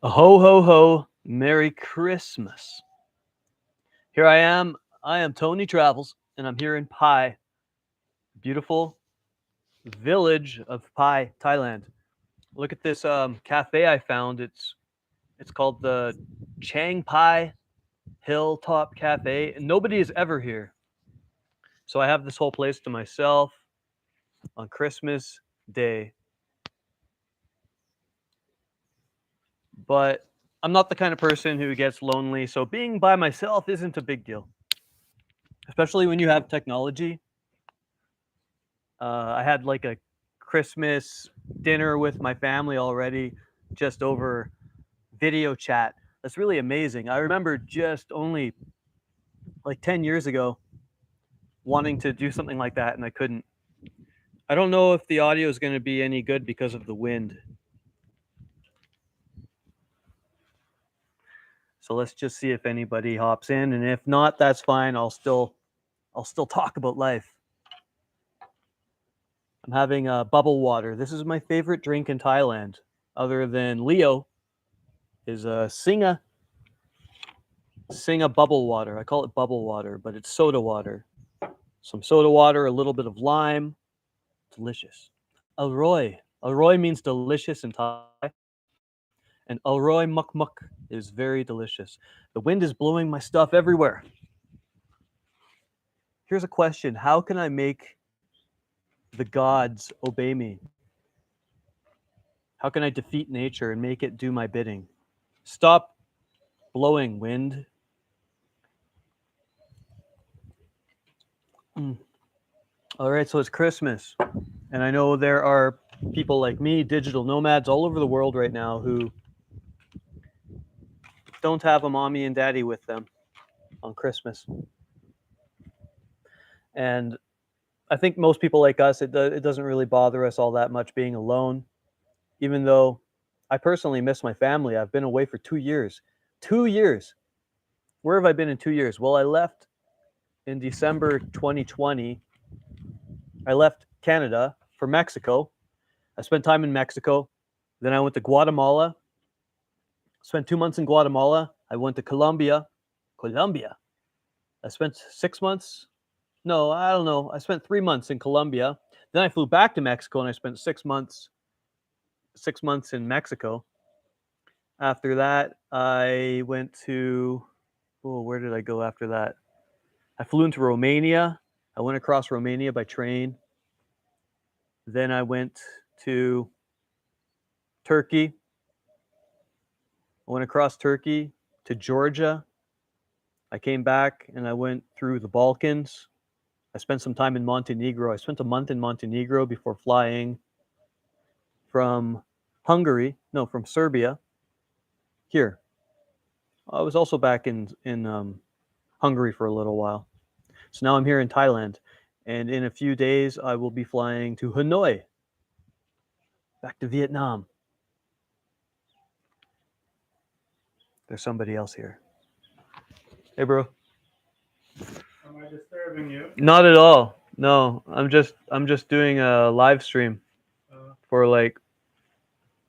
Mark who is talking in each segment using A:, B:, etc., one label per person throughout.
A: Ho ho ho, Merry Christmas. Here I am. I am Tony Travels, and I'm here in Pai, beautiful village of Pai, Thailand. Look at this cafe I found. It's called the Chiang Pai Hilltop Cafe, and nobody is ever here. So I have this whole place to myself on Christmas Day. But I'm not the kind of person who gets lonely, so being by myself isn't a big deal, especially when you have technology. I had like a Christmas dinner with my family already, just over video chat. That's really amazing. I remember just only like 10 years ago wanting to do something like that, and I couldn't. I don't know if the audio is going to be any good because of the wind. So let's just see if anybody hops in, and if not, that's fine. I'll still talk about life. I'm having bubble water. This is my favorite drink in Thailand, other than Leo, is Singa bubble water. I call it bubble water, but it's soda water. Some soda water, a little bit of lime. Delicious. Alroy. Alroy means delicious in Thai. And Alroy muk muk is very delicious. The wind is blowing my stuff everywhere. Here's a question. How can I make the gods obey me? How can I defeat nature and make it do my bidding? Stop blowing, wind. Mm. All right, so it's Christmas. And I know there are people like me, digital nomads all over the world right now who don't have a mommy and daddy with them on Christmas. And I think most people like us, it doesn't really bother us all that much being alone, even though I personally miss my family. I've been away for 2 years. 2 years. Where have I been in 2 years? Well, I left in December 2020. I left Canada for Mexico. I spent time in Mexico. Then I went to Guatemala. Spent 2 months in Guatemala. I went to Colombia. Colombia. I spent 6 months. No, I don't know. I spent 3 months in Colombia. Then I flew back to Mexico and I spent 6 months. 6 months in Mexico. After that, I went to. Oh, where did I go after that? I flew into Romania. I went across Romania by train. Then I went to Turkey. I went across Turkey to Georgia. I came back and I went through the Balkans. I spent some time in Montenegro. I spent a month in Montenegro before flying from from Serbia here. I was also back in Hungary for a little while. So now I'm here in Thailand, and in a few days I will be flying to Hanoi, back to Vietnam. There's somebody else here. Hey, bro.
B: Am I disturbing you?
A: Not at all. No, I'm just doing a live stream
B: Uh,
A: for like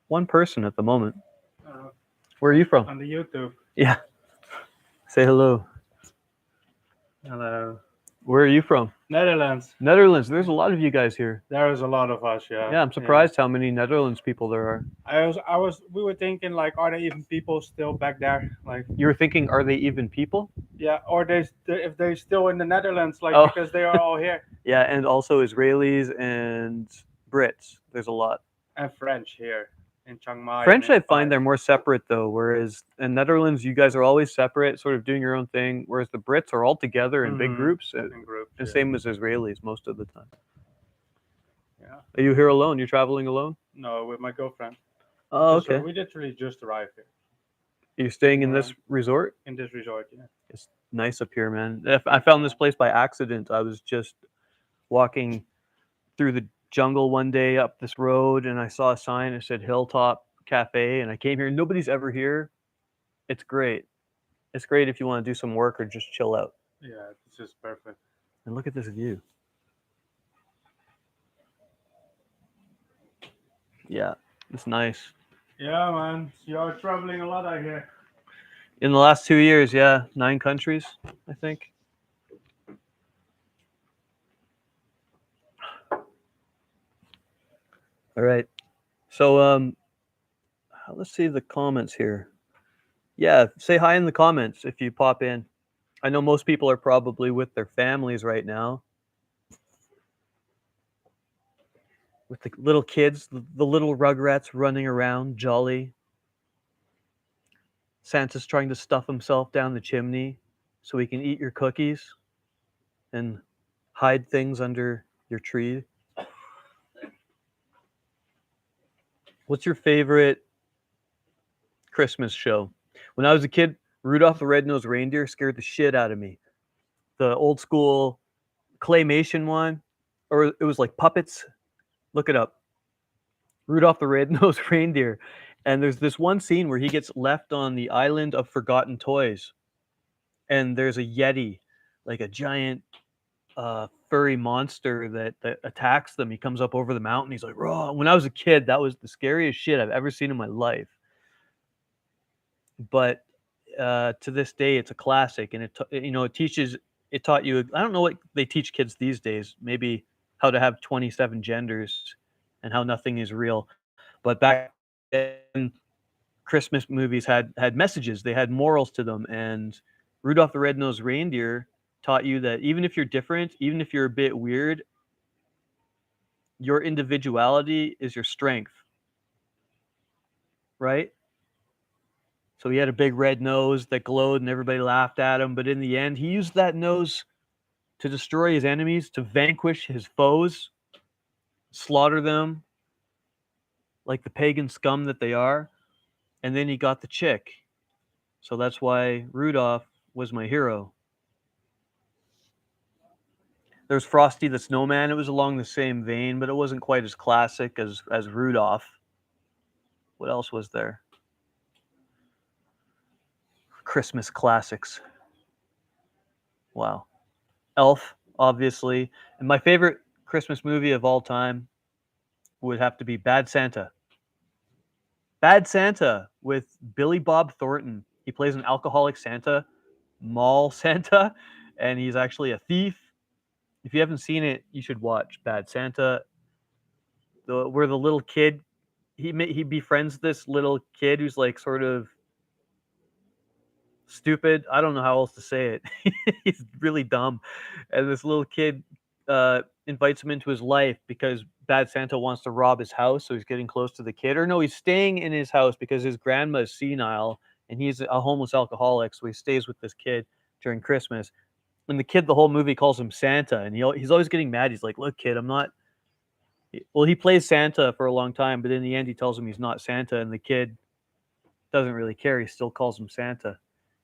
A: one person at the moment.
B: uh,
A: Where are you from?
B: on the YouTube.
A: Yeah. Say hello.
B: Hello.
A: Where are you from?
B: Netherlands.
A: Netherlands. There's a lot of you guys here.
B: There is a lot of us, yeah.
A: Yeah, I'm surprised how many Netherlands people there are.
B: We were thinking like, are there even people still back there? Like,
A: You were thinking, are they even people?
B: yeah, or if they're still in the Netherlands, like
A: Oh,
B: because they are all here,
A: yeah, and also Israelis and Brits. There's a lot.
B: and French here in Chiang Mai and
A: French,
B: in
A: I
B: Pai.
A: find they're more separate though, whereas in Netherlands, you guys are always separate, sort of doing your own thing, whereas the Brits are all together in big
B: Mm-hmm.
A: groups,
B: In groups,
A: and
B: yeah.
A: same as Israelis most of the time.
B: Yeah.
A: Are you here alone? You're traveling alone?
B: No, with my girlfriend.
A: Oh, okay.
B: We literally just arrived here
A: Are you staying in this resort?
B: in this resort. Yeah.
A: It's nice up here, man. I found this place by accident. I was just walking through the jungle one day up this road, and I saw a sign that said Hilltop Cafe, and I came here. Nobody's ever here. It's great. It's great if you want to do some work or just chill out.
B: Yeah, it's just perfect.
A: And look at this view. Yeah, it's nice.
B: Yeah, man. You're traveling a lot out here.
A: In the last 2 years, yeah, 9 countries, I think. All right. So let's see the comments here. Yeah, say hi in the comments if you pop in. I know most people are probably with their families right now, with the little kids, the little rugrats running around, jolly. Santa's trying to stuff himself down the chimney so he can eat your cookies and hide things under your tree. What's your favorite Christmas show? When I was a kid, Rudolph the Red-Nosed Reindeer scared the shit out of me. The old school claymation one, or it was like puppets. Look it up. Rudolph the Red-Nosed Reindeer. And there's this one scene where he gets left on the island of forgotten toys, and there's a yeti, like a giant furry monster that attacks them. He comes up over the mountain. He's like, "Raw!" When I was a kid, that was the scariest shit I've ever seen in my life. But to this day, it's a classic, and it teaches. It taught you. I don't know what they teach kids these days. Maybe how to have 27 genders, and how nothing is real. But back then, Christmas movies had messages. They had morals to them, and Rudolph the Red-Nosed Reindeer taught you that even if you're different, even if you're a bit weird, your individuality is your strength, right? So he had a big red nose that glowed and everybody laughed at him, but in the end, he used that nose to destroy his enemies, to vanquish his foes, slaughter them like the pagan scum that they are, and then he got the chick. So that's why Rudolph was my hero. There's Frosty the Snowman. It was along the same vein, but it wasn't quite as classic as Rudolph. What else was there? Christmas classics. Wow. Elf, obviously. And my favorite Christmas movie of all time would have to be Bad Santa. Bad Santa with Billy Bob Thornton. He plays an alcoholic Santa, mall Santa, and he's actually a thief. If you haven't seen it, you should watch Bad Santa. Where the little kid he befriends this little kid who's like sort of stupid. I don't know how else to say it. He's really dumb, and this little kid invites him into his life because Bad Santa wants to rob his house, so he's getting close to the kid. Or no, he's staying in his house because his grandma is senile and he's a homeless alcoholic, so he stays with this kid during Christmas. And the kid, the whole movie, calls him Santa, and he's always getting mad. He's like, "Look, kid, I'm not." Well, he plays Santa for a long time, but in the end, he tells him he's not Santa, and the kid doesn't really care. He still calls him Santa.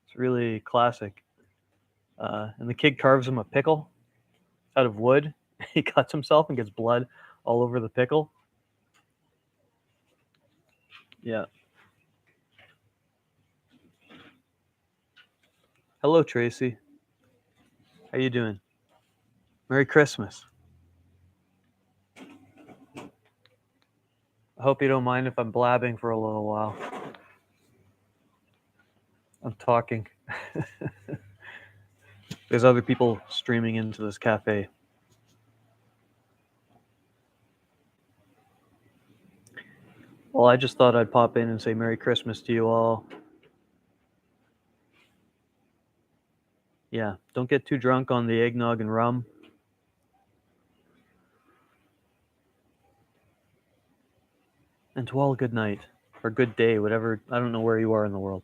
A: It's really classic. And the kid carves him a pickle out of wood. He cuts himself and gets blood all over the pickle. Yeah. Hello, Tracy. How you doing? Merry Christmas. I hope you don't mind if I'm blabbing for a little while. I'm talking. There's other people streaming into this cafe. Well, I just thought I'd pop in and say Merry Christmas to you all. Yeah, don't get too drunk on the eggnog and rum. And to all, good night or good day, whatever. I don't know where you are in the world.